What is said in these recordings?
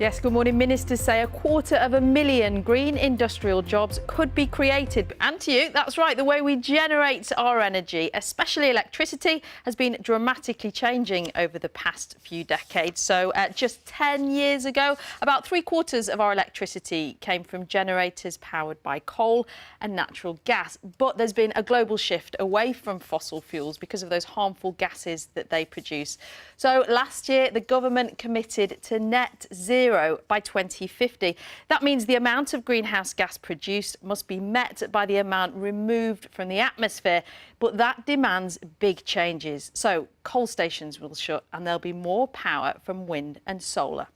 Yes, good morning. Ministers say 250,000 green industrial jobs could be created. And to you, that's right, the way we generate our energy, especially electricity, has been dramatically changing over the past few decades. So just 10 years ago, about 3/4 of our electricity came from generators powered by coal and natural gas. But there's been a global shift away from fossil fuels because of those harmful gases that they produce. So last year, the government committed to net zero by 2050. That means the amount of greenhouse gas produced must be met by the amount removed from the atmosphere. But that demands big changes. So coal stations will shut and there'll be more power from wind and solar.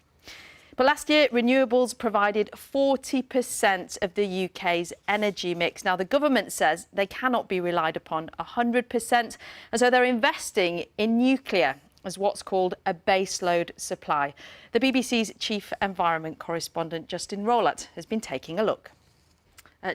But last year, renewables provided 40% of the UK's energy mix. Now, the government says they cannot be relied upon 100%, and so they're investing in nuclear as what's called a baseload supply. The BBC's chief environment correspondent, Justin Rowlatt, has been taking a look.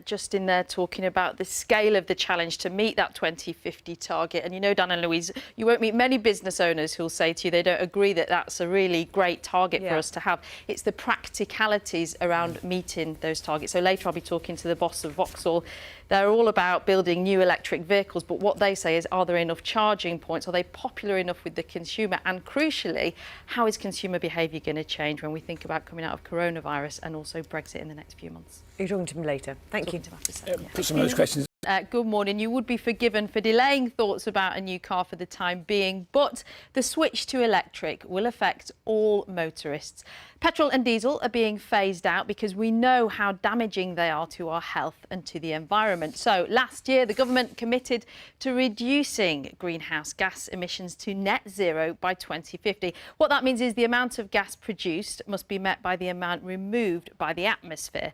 Justin there talking about the scale of the challenge to meet that 2050 target. And you know, Dan and Louise, you won't meet many business owners who'll say to you they don't agree that that's a really great target for us to have. It's the practicalities around meeting those targets. So later I'll be talking to the boss of Vauxhall. They're all about building new electric vehicles, but what they say is, are there enough charging points? Are they popular enough with the consumer? And crucially, how is consumer behaviour going to change when we think about coming out of coronavirus and also Brexit in the next few months? You're talking to me later. Thank you. Put some of those questions. Good morning. You would be forgiven for delaying thoughts about a new car for the time being, but the switch to electric will affect all motorists. Petrol and diesel are being phased out because we know how damaging they are to our health and to the environment. So last year, the government committed to reducing greenhouse gas emissions to net zero by 2050. What that means is the amount of gas produced must be met by the amount removed by the atmosphere.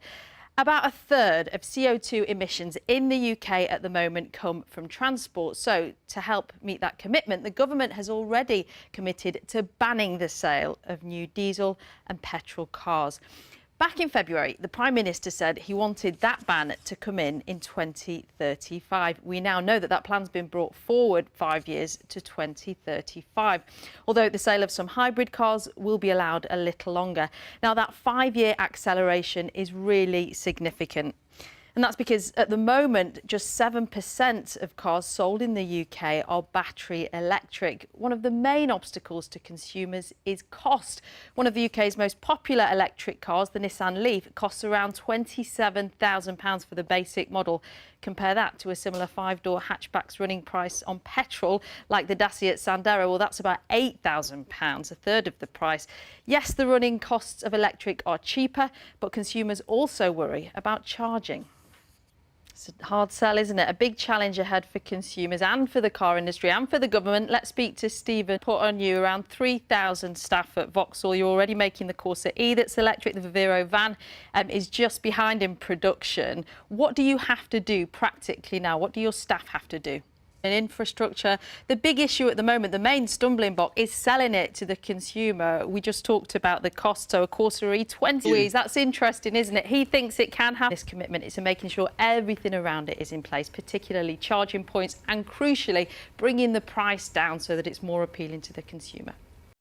About a third of CO2 emissions in the UK at the moment come from transport. So to help meet that commitment, the government has already committed to banning the sale of new diesel and petrol cars. Back in February, the Prime Minister said he wanted that ban to come in 2035. We now know that that plan's been brought forward 5 years to 2035, although the sale of some hybrid cars will be allowed a little longer. Now, that 5-year acceleration is really significant. And that's because at the moment, just 7% of cars sold in the UK are battery electric. One of the main obstacles to consumers is cost. One of the UK's most popular electric cars, the Nissan Leaf, costs around £27,000 for the basic model. Compare that to a similar 5-door hatchback's running price on petrol, like the Dacia Sandero. Well, that's about £8,000, a third of the price. Yes, the running costs of electric are cheaper, but consumers also worry about charging. It's a hard sell, isn't it? A big challenge ahead for consumers and for the car industry and for the government. Let's speak to Stephen. Put on you around 3,000 staff at Vauxhall. You're already making the Corsa E that's electric. The Vivero van is just behind in production. What do you have to do practically now? What do your staff have to do? In infrastructure, the big issue at the moment, the main stumbling block, is selling it to the consumer. We just talked about the cost, so a Corsa E 20. That's interesting, isn't it? He thinks it can have this commitment. It's making sure everything around it is in place, particularly charging points and, crucially, bringing the price down so that it's more appealing to the consumer.